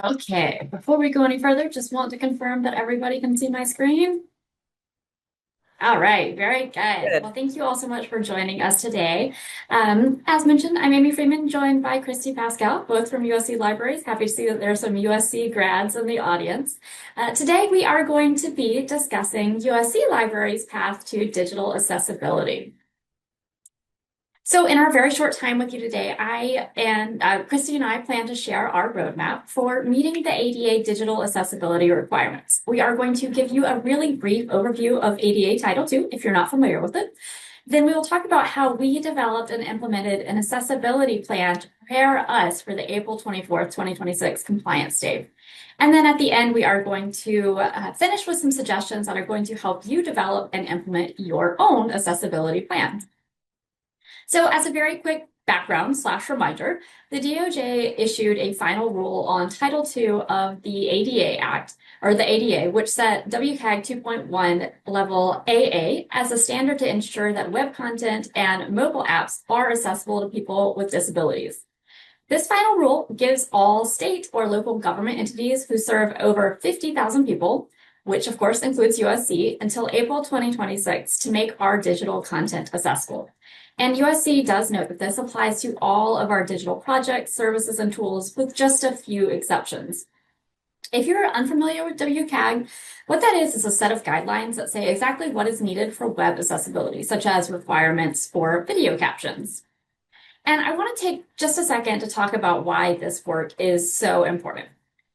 Okay, before we go any further, just want to confirm that everybody can see my screen. All right, very good. Good. Well, thank you all so much for joining us today. As mentioned, I'm Amie Freeman, joined by Christee Pascale, both from USC Libraries. Happy to see that there are some USC grads in the audience. Today, we are going to be discussing USC Libraries' path to digital accessibility. So in our very short time with you today, I and Christy and I plan to share our roadmap for meeting the ADA digital accessibility requirements. We are going to give you a really brief overview of ADA Title II, if you're not familiar with it. Then we will talk about how we developed and implemented an accessibility plan to prepare us for the April 24th, 2026 compliance date. And then at the end, we are going to finish with some suggestions that are going to help you develop and implement your own accessibility plan. So as a very quick background slash reminder, the DOJ issued a final rule on Title II of the ADA Act, or the ADA, which set WCAG 2.1 level AA as a standard to ensure that web content and mobile apps are accessible to people with disabilities. This final rule gives all state or local government entities who serve over 50,000 people, which of course includes USC, until April 2026 to make our digital content accessible. And USC does note that this applies to all of our digital projects, services, and tools with just a few exceptions. If you're unfamiliar with WCAG, what that is a set of guidelines that say exactly what is needed for web accessibility, such as requirements for video captions. And I want to take just a second to talk about why this work is so important.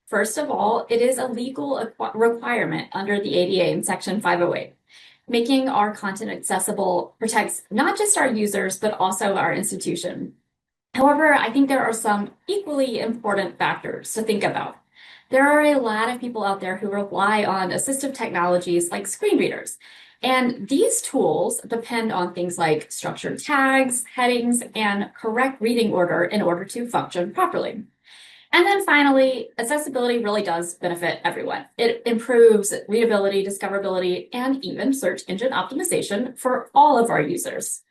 First of all, it is a legal requirement under the ADA in Section 508. Making our content accessible protects not just our users, but also our institution. However, I think there are some equally important factors to think about. There are a lot of people out there who rely on assistive technologies like screen readers. And these tools depend on things like structured tags, headings, and correct reading order in order to function properly. And then finally, accessibility really does benefit everyone. It improves readability, discoverability, and even search engine optimization for all of our users.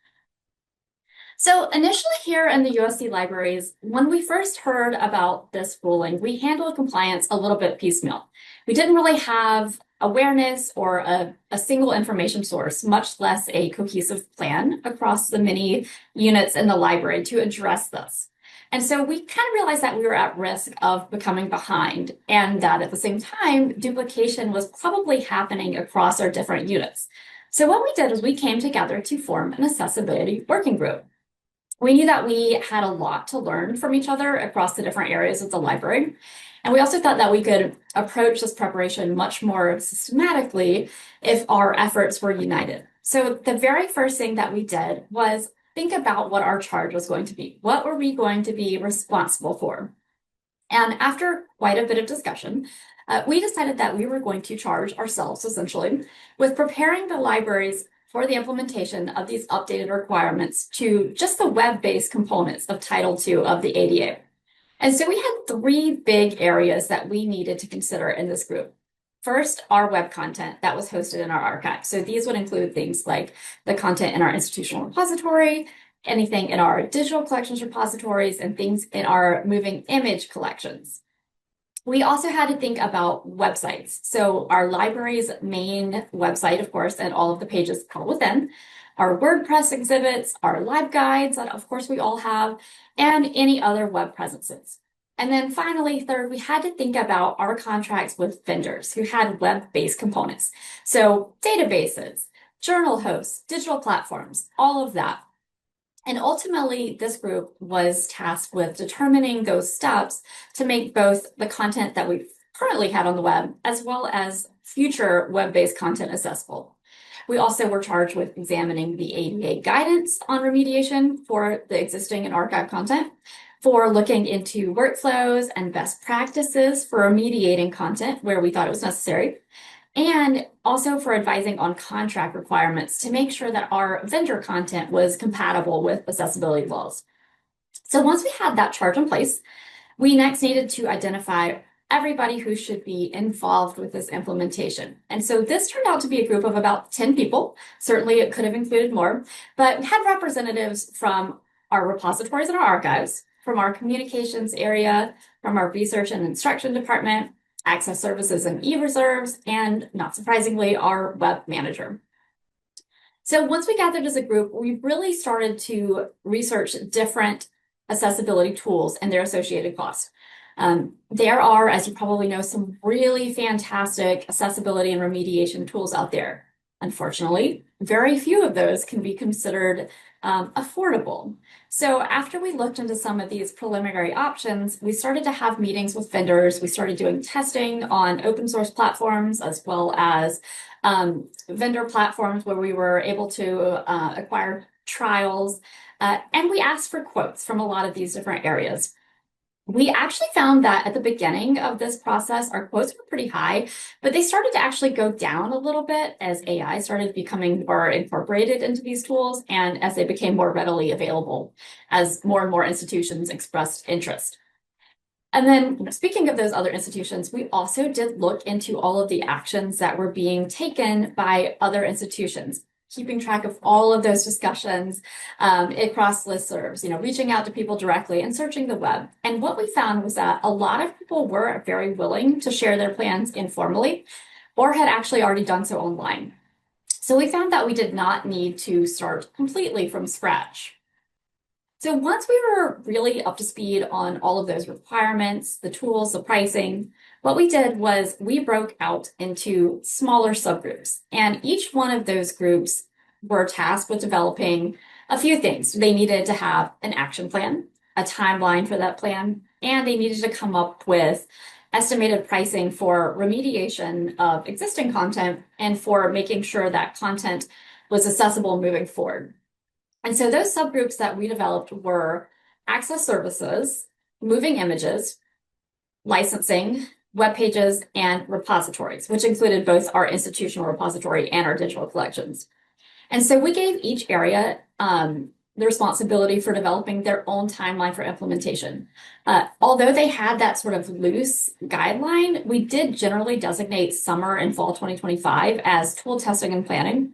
So initially here in the USC libraries, when we first heard about this ruling, we handled compliance a little bit piecemeal. We didn't really have awareness or a single information source, much less a cohesive plan across the many units in the library to address this. And so we kind of realized that we were at risk of becoming behind, and that at the same time, duplication was probably happening across our different units. So what we did is we came together to form an accessibility working group. We knew that we had a lot to learn from each other across the different areas of the library. And we also thought that we could approach this preparation much more systematically if our efforts were united. So the very first thing that we did was think about what our charge was going to be. What were we going to be responsible for? And after quite a bit of discussion, we decided that we were going to charge ourselves essentially with preparing the libraries for the implementation of these updated requirements to just the web-based components of Title II of the ADA. And so we had three big areas that we needed to consider in this group. First, our web content that was hosted in our archive. So these would include things like the content in our institutional repository, anything in our digital collections repositories, and things in our moving image collections. We also had to think about websites. So our library's main website, of course, and all of the pages fall within, our WordPress exhibits, our lib guides that of course we all have, and any other web presences. And then finally, third, we had to think about our contracts with vendors who had web-based components. So databases, journal hosts, digital platforms, all of that. And ultimately, this group was tasked with determining those steps to make both the content that we currently had on the web, as well as future web-based content accessible. We also were charged with examining the ADA guidance on remediation for the existing and archive content, for looking into workflows and best practices for remediating content where we thought it was necessary, and also for advising on contract requirements to make sure that our vendor content was compatible with accessibility laws. So once we had that charge in place, we next needed to identify everybody who should be involved with this implementation. And so this turned out to be a group of about 10 people. Certainly it could have included more, but we had representatives from our repositories and our archives, from our communications area, from our research and instruction department, access services and e-reserves, and not surprisingly, our web manager. So once we gathered as a group, we really started to research different accessibility tools and their associated costs. There are, as you probably know, some really fantastic accessibility and remediation tools out there. Unfortunately, very few of those can be considered affordable. So after we looked into some of these preliminary options, we started to have meetings with vendors. We started doing testing on open source platforms as well as vendor platforms where we were able to acquire trials. And we asked for quotes from a lot of these different areas. We actually found that at the beginning of this process, our quotes were pretty high, but they started to actually go down a little bit as AI started becoming more incorporated into these tools and as they became more readily available as more and more institutions expressed interest. And then speaking of those other institutions, we also did look into all of the actions that were being taken by other institutions, keeping track of all of those discussions across listservs, reaching out to people directly and searching the web. And what we found was that a lot of people were very willing to share their plans informally or had actually already done so online. So we found that we did not need to start completely from scratch. So once we were really up to speed on all of those requirements, the tools, the pricing, what we did was we broke out into smaller subgroups. And each one of those groups were tasked with developing a few things. They needed to have an action plan, a timeline for that plan, and they needed to come up with estimated pricing for remediation of existing content and for making sure that content was accessible moving forward. And so those subgroups that we developed were access services, moving images, licensing, web pages, and repositories, which included both our institutional repository and our digital collections. And so we gave each area the responsibility for developing their own timeline for implementation. Although they had that sort of loose guideline, we did generally designate summer and fall 2025 as tool testing and planning,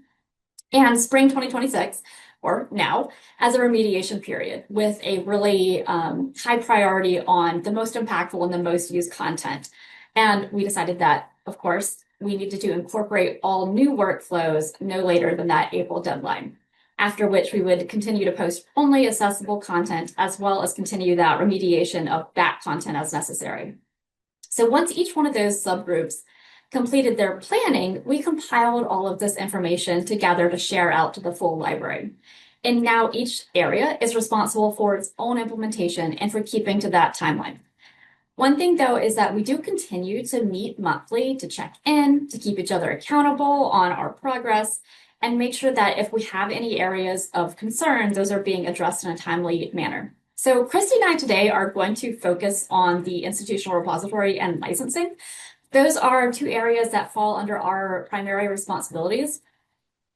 and spring 2026 or now, as a remediation period with a really high priority on the most impactful and the most used content. And we decided that, of course, we needed to incorporate all new workflows no later than that April deadline, after which we would continue to post only accessible content as well as continue that remediation of that content as necessary. So once each one of those subgroups completed their planning, we compiled all of this information together to share out to the full library. And now each area is responsible for its own implementation and for keeping to that timeline. One thing, though, is that we do continue to meet monthly to check in, to keep each other accountable on our progress, and make sure that if we have any areas of concern, those are being addressed in a timely manner. So Christee and I today are going to focus on the institutional repository and licensing. Those are two areas that fall under our primary responsibilities.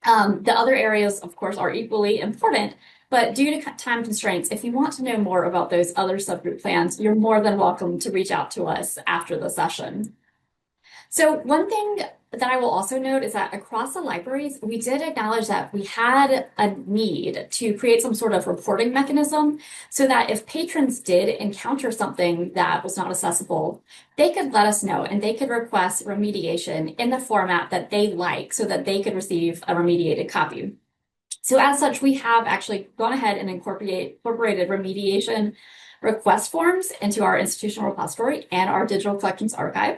The other areas, of course, are equally important, but due to time constraints, if you want to know more about those other subgroup plans, you're more than welcome to reach out to us after the session. So one thing that I will also note is that across the libraries, we did acknowledge that we had a need to create some sort of reporting mechanism so that if patrons did encounter something that was not accessible, they could let us know and they could request remediation in the format that they like so that they could receive a remediated copy. So as such, we have actually gone ahead and incorporated remediation request forms into our institutional repository and our digital collections archive.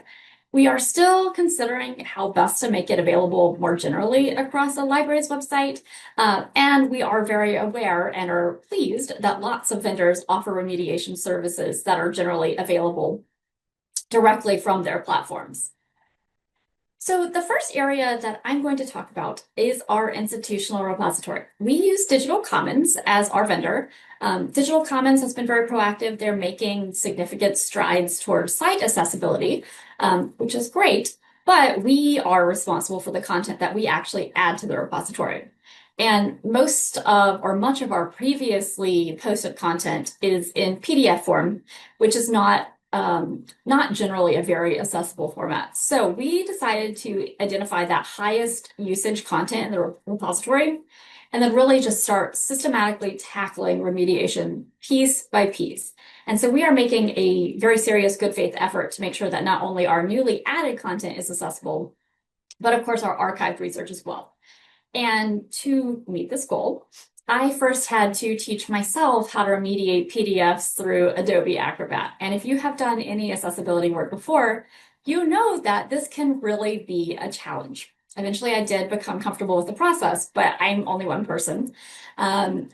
We are still considering how best to make it available more generally across the library's website, and we are very aware and are pleased that lots of vendors offer remediation services that are generally available directly from their platforms. So the first area that I'm going to talk about is our institutional repository. We use Digital Commons as our vendor. Digital Commons has been very proactive. They're making significant strides towards site accessibility, which is great, but we are responsible for the content that we actually add to the repository. And much of our previously posted content is in PDF form, which is not generally a very accessible format. So we decided to identify that highest usage content in the repository and then really just start systematically tackling remediation piece by piece. And so we are making a very serious good faith effort to make sure that not only our newly added content is accessible, but of course our archived research as well. And to meet this goal, I first had to teach myself how to remediate PDFs through Adobe Acrobat. And if you have done any accessibility work before, you know that this can really be a challenge. Eventually, I did become comfortable with the process, but I'm only one person.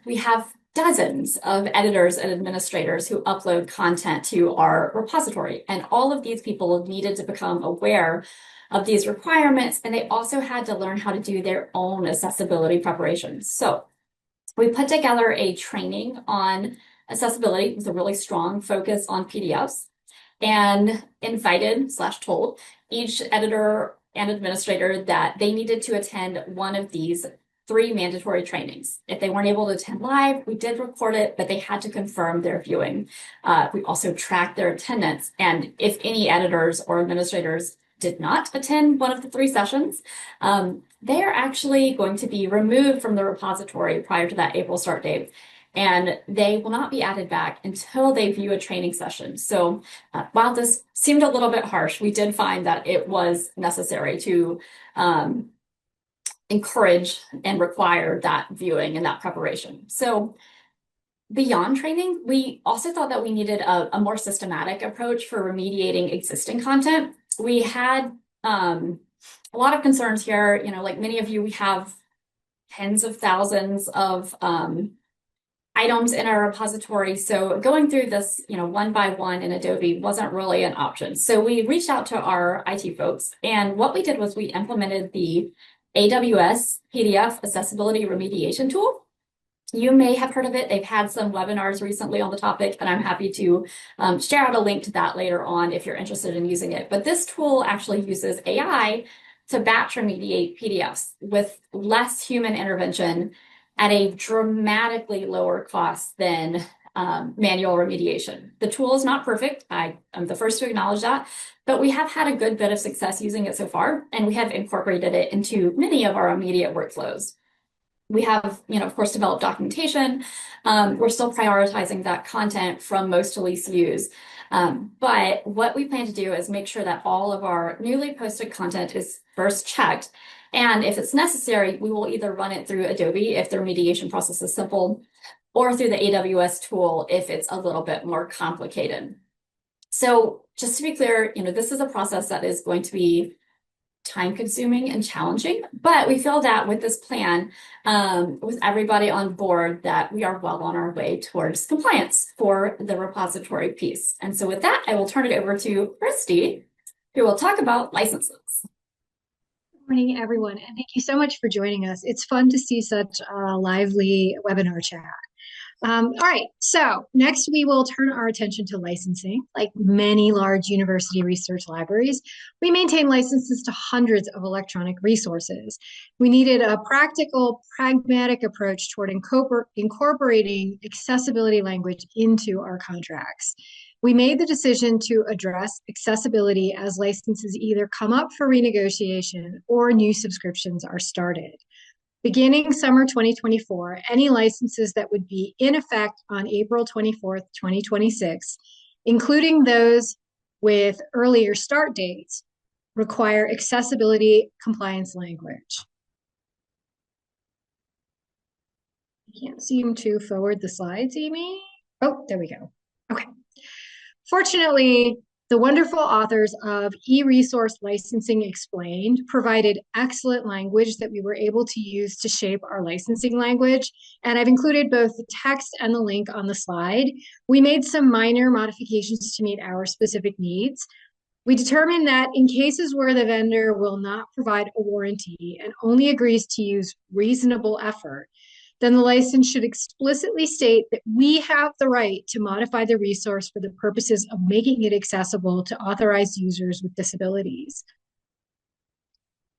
We have dozens of editors and administrators who upload content to our repository, and all of these people needed to become aware of these requirements, and they also had to learn how to do their own accessibility preparations. So we put together a training on accessibility with a really strong focus on PDFs, and invited/told each editor and administrator that they needed to attend one of these 3 mandatory trainings. If they weren't able to attend live, we did record it, but they had to confirm their viewing. We also tracked their attendance, and if any editors or administrators did not attend one of the 3 sessions, they are actually going to be removed from the repository prior to that April start date, and they will not be added back until they view a training session. So while this seemed a little bit harsh, we did find that it was necessary to encourage and require that viewing and that preparation. So beyond training, we also thought that we needed a more systematic approach for remediating existing content. We had a lot of concerns here. You know, like many of you, we have tens of thousands of items in our repository. So going through this, one by one in Adobe wasn't really an option. So we reached out to our IT folks, and what we did was we implemented the AWS PDF Accessibility Remediation Tool. You may have heard of it. They've had some webinars recently on the topic, and I'm happy to share out a link to that later on if you're interested in using it. But this tool actually uses AI to batch remediate PDFs with less human intervention at a dramatically lower cost than manual remediation. The tool is not perfect. I'm the first to acknowledge that, but we have had a good bit of success using it so far, and we have incorporated it into many of our immediate workflows. We have, of course, developed documentation. We're still prioritizing that content from most to least use. But what we plan to do is make sure that all of our newly posted content is first checked. And if it's necessary, we will either run it through Adobe if the remediation process is simple, or through the AWS tool if it's a little bit more complicated. So just to be clear, this is a process that is going to be time-consuming and challenging, but we feel that with this plan, with everybody on board, that we are well on our way towards compliance for the repository piece. And so with that, I will turn it over to Christee, who will talk about licenses. Good morning, everyone, and thank you so much for joining us. It's fun to see such a lively webinar chat. All right, so next we will turn our attention to licensing. Like many large university research libraries, we maintain licenses to hundreds of electronic resources. We needed a practical, pragmatic approach toward incorporating accessibility language into our contracts. We made the decision to address accessibility as licenses either come up for renegotiation or new subscriptions are started. Beginning summer 2024, any licenses that would be in effect on April 24th, 2026, including those with earlier start dates, require accessibility compliance language. I can't seem to forward the slides, Amie. Oh, there we go. Okay. Fortunately, the wonderful authors of eResource Licensing Explained provided excellent language that we were able to use to shape our licensing language. And I've included both the text and the link on the slide. We made some minor modifications to meet our specific needs. We determined that in cases where the vendor will not provide a warranty and only agrees to use reasonable effort, then the license should explicitly state that we have the right to modify the resource for the purposes of making it accessible to authorized users with disabilities.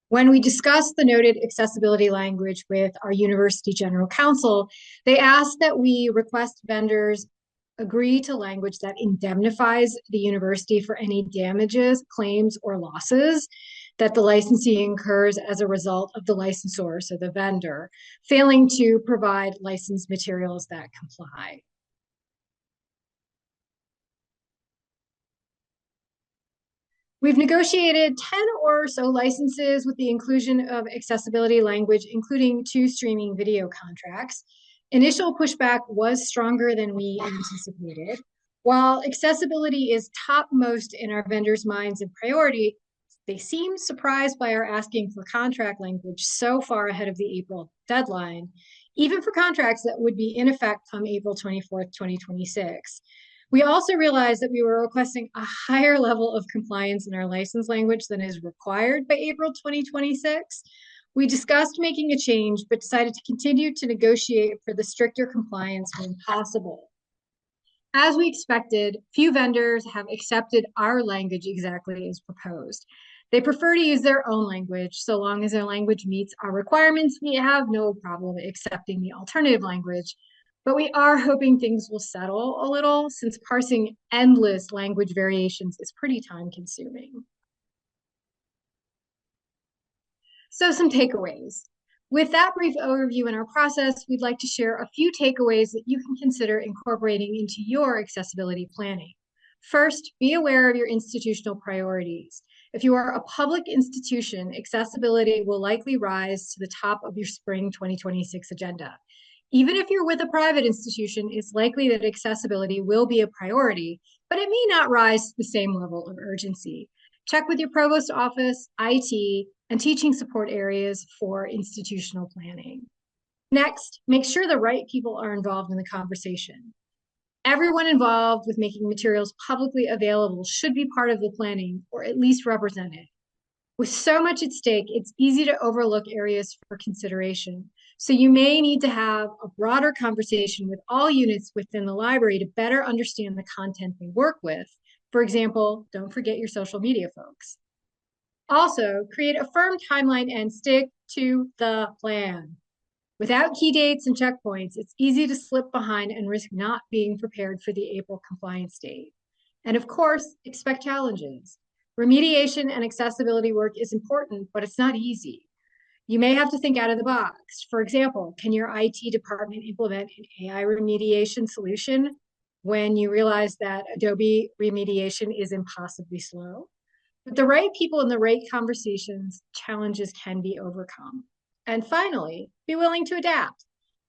When we discussed the noted accessibility language with our university general counsel, they asked that we request vendors agree to language that indemnifies the university for any damages, claims, or losses. that the licensing occurs as a result of the licensor, so the vendor, failing to provide licensed materials that comply. We've negotiated 10 or so licenses with the inclusion of accessibility language, including 2 streaming video contracts. Initial pushback was stronger than we anticipated. While accessibility is topmost in our vendors' minds and priority, they seem surprised by our asking for contract language so far ahead of the April deadline, even for contracts that would be in effect come April 24th, 2026. We also realized that we were requesting a higher level of compliance in our license language than is required by April 2026. We discussed making a change, but decided to continue to negotiate for the stricter compliance when possible. As we expected, few vendors have accepted our language exactly as proposed. They prefer to use their own language. So long as their language meets our requirements, we have no problem accepting the alternative language. But we are hoping things will settle a little since parsing endless language variations is pretty time consuming. So some takeaways. With that brief overview in our process, we'd like to share a few takeaways that you can consider incorporating into your accessibility planning. First, be aware of your institutional priorities. If you are a public institution, accessibility will likely rise to the top of your spring 2026 agenda. Even if you're with a private institution, it's likely that accessibility will be a priority, but it may not rise to the same level of urgency. Check with your provost office, IT, and teaching support areas for institutional planning. Next, make sure the right people are involved in the conversation. Everyone involved with making materials publicly available should be part of the planning or at least represented. With so much at stake, it's easy to overlook areas for consideration. So you may need to have a broader conversation with all units within the library to better understand the content they work with. For example, don't forget your social media folks. Also, create a firm timeline and stick to the plan. Without key dates and checkpoints, it's easy to slip behind and risk not being prepared for the April compliance date. And of course, expect challenges. Remediation and accessibility work is important, but it's not easy. You may have to think out of the box. For example, can your IT department implement an AI remediation solution when you realize that Adobe remediation is impossibly slow? With the right people in the right conversations, challenges can be overcome. And finally, be willing to adapt.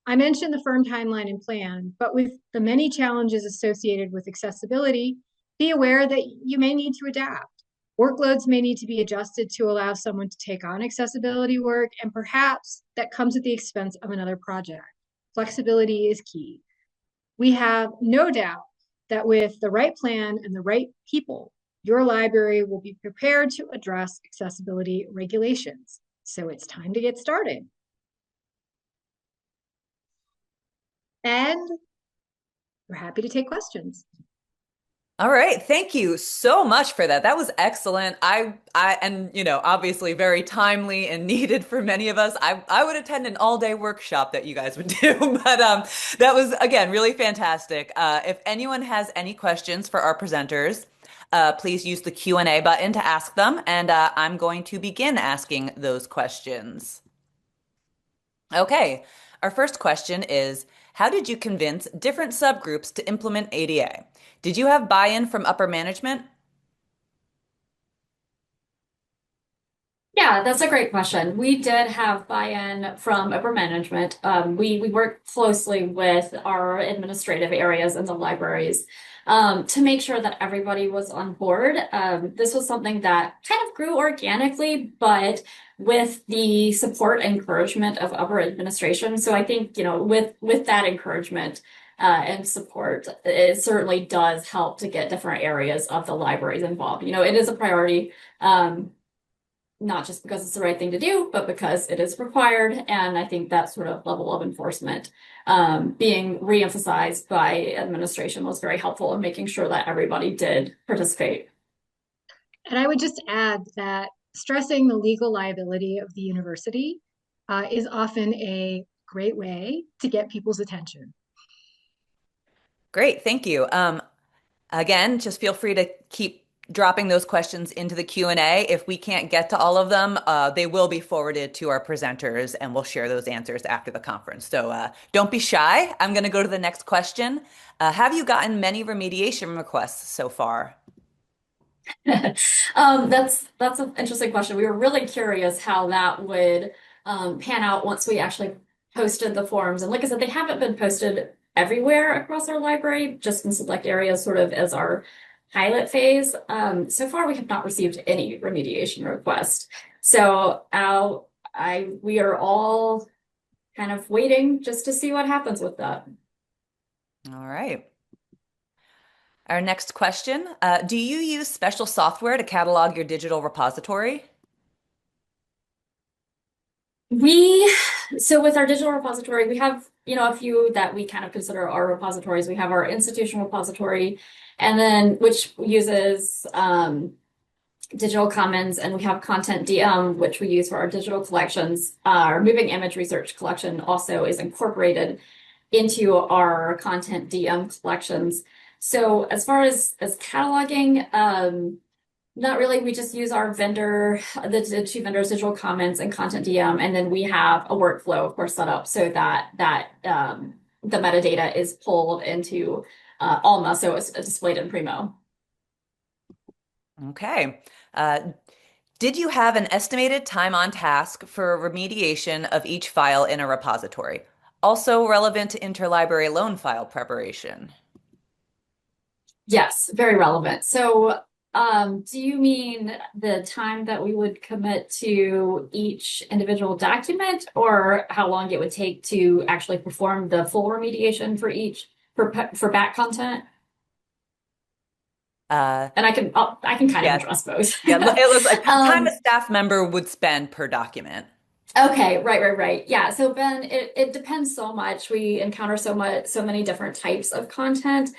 I mentioned the firm timeline and plan, but with the many challenges associated with accessibility, be aware that you may need to adapt. Workloads may need to be adjusted to allow someone to take on accessibility work, and perhaps that comes at the expense of another project. Flexibility is key. We have no doubt that with the right plan and the right people, your library will be prepared to address accessibility regulations. So it's time to get started. And we're happy to take questions. All right, thank you so much for that. That was excellent. And obviously very timely and needed for many of us. I would attend an all-day workshop that you guys would do, but that was again really fantastic. If anyone has any questions for our presenters, please use the Q&A button to ask them, and I'm going to begin asking those questions. Okay, our first question is, how did you convince different subgroups to implement ADA? Did you have buy-in from upper management? Yeah, that's a great question. We did have buy-in from upper management. We worked closely with our administrative areas in the libraries to make sure that everybody was on board. This was something that kind of grew organically, but with the support and encouragement of upper administration. So I think, with that encouragement and support, it certainly does help to get different areas of the libraries involved. It is a priority. Not just because it's the right thing to do, but because it is required. And I think that sort of level of enforcement being reemphasized by administration was very helpful in making sure that everybody did participate. And I would just add that stressing the legal liability of the university is often a great way to get people's attention. Great, thank you. Again, just feel free to keep dropping those questions into the Q&A. If we can't get to all of them, they will be forwarded to our presenters and we'll share those answers after the conference. So don't be shy. I'm going to go to the next question. Have you gotten many remediation requests so far? That's an interesting question. We were really curious how that would pan out once we actually posted the forms. And like I said, they haven't been posted everywhere across our library, just in select areas, sort of as our pilot phase. So far, we have not received any remediation requests. So we are all kind of waiting just to see what happens with that. All right. Our next question, do you use special software to catalog your digital repository? So with our digital repository, we have, a few that we kind of consider our repositories. We have our institutional repository, and then which uses digital commons, and we have content DM, which we use for our digital collections. Our moving image research collection also is incorporated into our content DM collections. So as far as cataloging, not really. We just use our the two vendors, Digital Commons and Content DM, and then we have a workflow, of course, set up so that the metadata is pulled into Alma, so it's displayed in Primo. Okay. Did you have an estimated time on task for remediation of each file in a repository? Also relevant to interlibrary loan file preparation. Yes, very relevant. So, do you mean the time that we would commit to each individual document, or how long it would take to actually perform the full remediation for back content? And I can kind of Yes. address both. Yeah, it was like time a Um, staff member would spend per document. Okay, right. Yeah. So Ben, it depends so much. We encounter so many different types of content.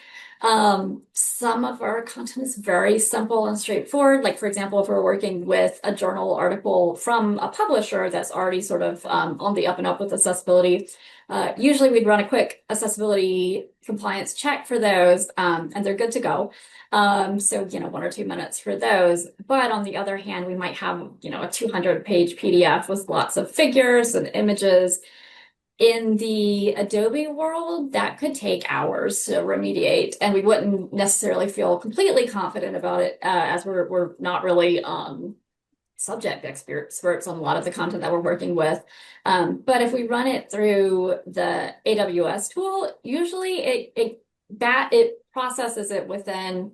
Some of our content is very simple and straightforward. Like for example, if we're working with a journal article from a publisher that's already sort of on the up and up with accessibility, usually we'd run a quick accessibility compliance check for those, and they're good to go. So, 1 or 2 minutes for those. But on the other hand, we might have, a 200-page PDF with lots of figures and images. In the Adobe world, that could take hours to remediate, and we wouldn't necessarily feel completely confident about it, as we're not really subject experts on a lot of the content that we're working with. But if we run it through the AWS tool, usually it processes it within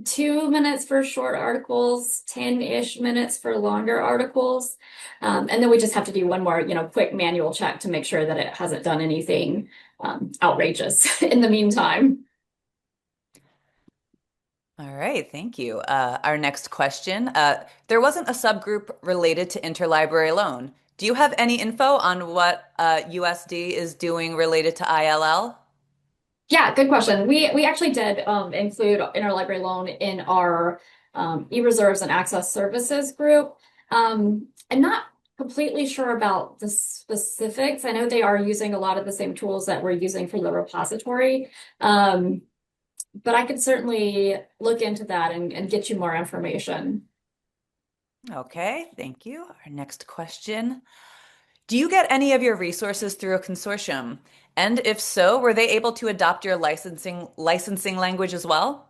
2 minutes for short articles, 10-ish minutes for longer articles. And then we just have to do one more, quick manual check to make sure that it hasn't done anything outrageous in the meantime. All right, thank you. Our next question. There wasn't a subgroup related to interlibrary loan. Do you have any info on what USD is doing related to ILL? Yeah, good question. We actually did include interlibrary loan in our e-reserves and access services group. I'm not completely sure about the specifics. I know they are using a lot of the same tools that we're using for the repository. But I could certainly look into that and get you more information. Okay, thank you. Our next question. Do you get any of your resources through a consortium? And if so, were they able to adopt your licensing language as well?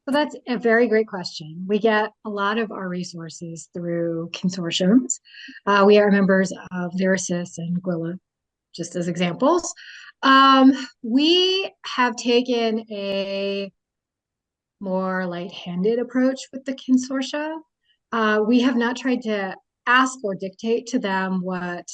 So that's a very great question. We get a lot of our resources through consortiums. We are members of Lyrasis and Gwilla, just as examples. We have taken a more light-handed approach with the consortia. We have not tried to ask or dictate to them what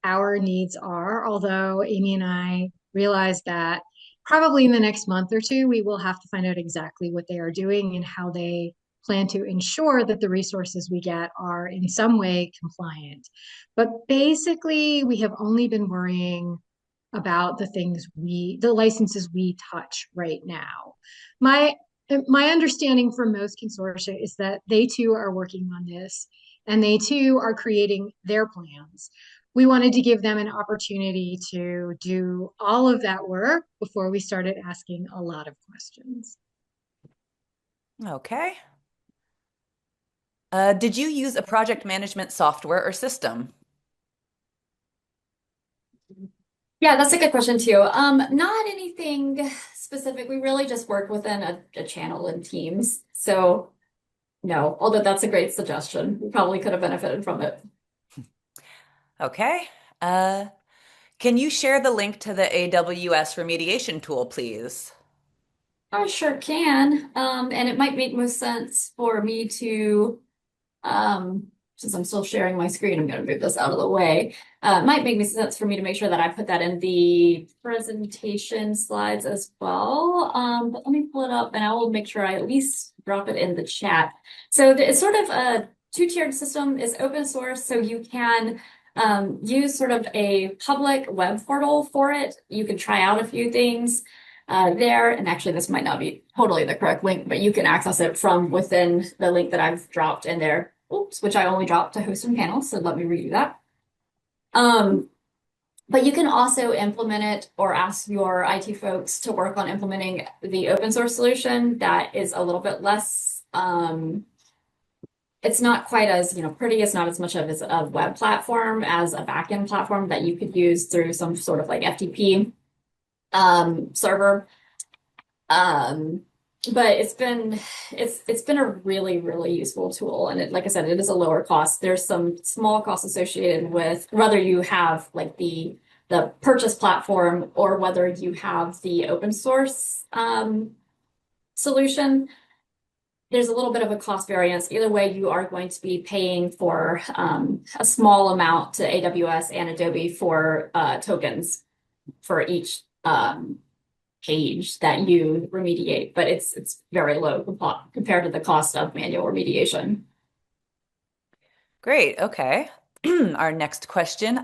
our needs are, although Amie and I realize that probably in the next month or two, we will have to find out exactly what they are doing and how they plan to ensure that the resources we get are in some way compliant. But basically, we have only been worrying about the licenses we touch right now. My my understanding from most consortia is that they too are working on this and they too are creating their plans. We wanted to give them an opportunity to do all of that work before we started asking a lot of questions. Okay. Did you use a project management software or system? Yeah, that's a good question too. Not anything specific. We really just work within a channel in Teams. So no, although that's a great suggestion. We probably could have benefited from it. Okay. Uh, can you share the link to the AWS remediation tool, please? I sure can. And it might make most sense for me to since I'm still sharing my screen, I'm going to move this out of the way. It might make sense for me to make sure that I put that in the presentation slides as well. But let me pull it up and I will make sure I at least drop it in the chat. So it's sort of a two-tiered system. It's open source, so you can use sort of a public web portal for it. You can try out a few things there. And actually, this might not be totally the correct link, but you can access it from within the link that I've dropped in there. Oops, which I only dropped to host and panels, so let me redo that. But you can also implement it or ask your IT folks to work on implementing the open source solution that is a little bit less, it's not quite as, pretty. It's not as much of a web platform as a backend platform that you could use through some sort of like FTP server. Um, but it's been a really, really useful tool. And like I said, it is a lower cost. There's some small costs associated with whether you have like the purchase platform or whether you have the open source solution. There's a little bit of a cost variance. Either way, you are going to be paying for a small amount to AWS and Adobe for tokens for each page that you remediate, but it's very low compared to the cost of manual remediation. Great. Okay. Our next question.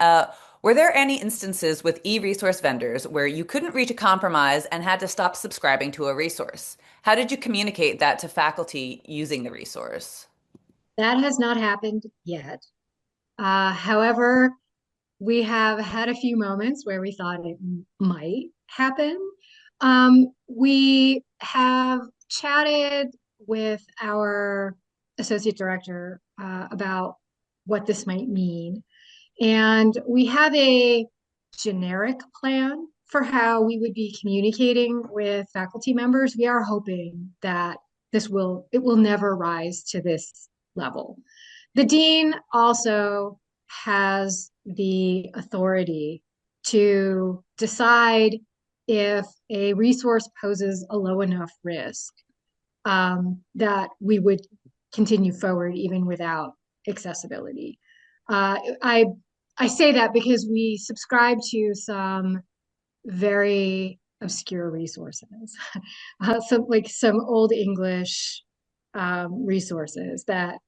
Were there any instances with e-resource vendors where you couldn't reach a compromise and had to stop subscribing to a resource? How did you communicate that to faculty using the resource? That has not happened yet. However, we have had a few moments where we thought it might happen. We have chatted with our associate director about what this might mean. And we have a generic plan for how we would be communicating with faculty members. We are hoping that it will never rise to this level. The dean also has the authority to decide if a resource poses a low enough risk that we would continue forward even without accessibility. Uh, I I say that because we subscribe to some very obscure resources, some old English resources that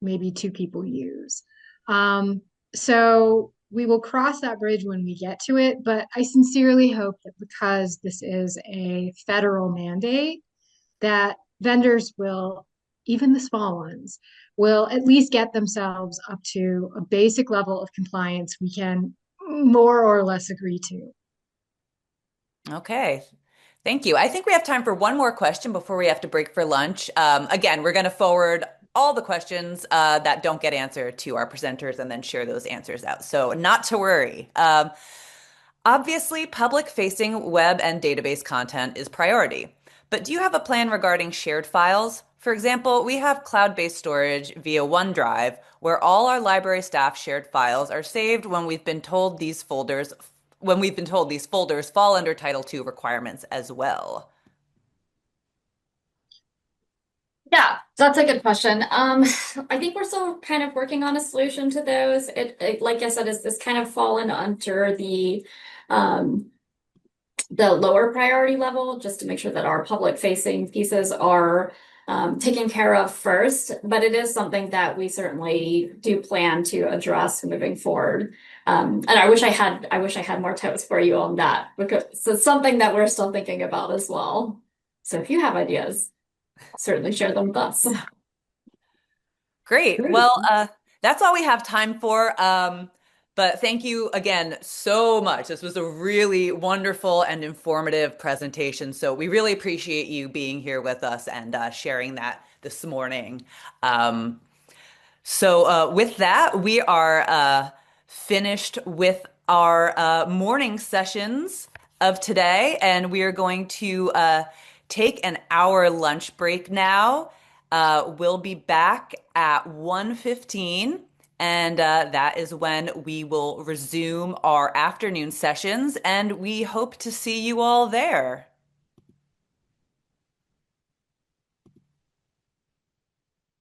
maybe two people use. So we will cross that bridge when we get to it, but I sincerely hope that because this is a federal mandate, that vendors will, even the small ones, will at least get themselves up to a basic level of compliance we can more or less agree to. Okay. Thank you. I think we have time for one more question before we have to break for lunch. Again, we're going to forward all the questions that don't get answered to our presenters and then share those answers out. So, not to worry. Obviously, public-facing web and database content is priority. But do you have a plan regarding shared files? For example, we have cloud-based storage via OneDrive, where all our library staff shared files are saved when we've been told these folders fall under Title II requirements as well. Yeah, that's a good question. I think we're still kind of working on a solution to those. Like I said, is this kind of fallen under um, the lower priority level, just to make sure that our public facing pieces are taken care of first. But it is something that we certainly do plan to address moving forward. And I wish I had more tips for you on that because it's something that we're still thinking about as well. So if you have ideas, certainly share them with us. Great. Well, that's all we have time for. But thank you again so much. This was a really wonderful and informative presentation. So we really appreciate you being here with us and sharing that this morning. Um, with that, we are finished with our morning sessions of today, and we are going to take an hour lunch break now. We'll be back at 1:15, and that is when we will resume our afternoon sessions, and we hope to see you all there.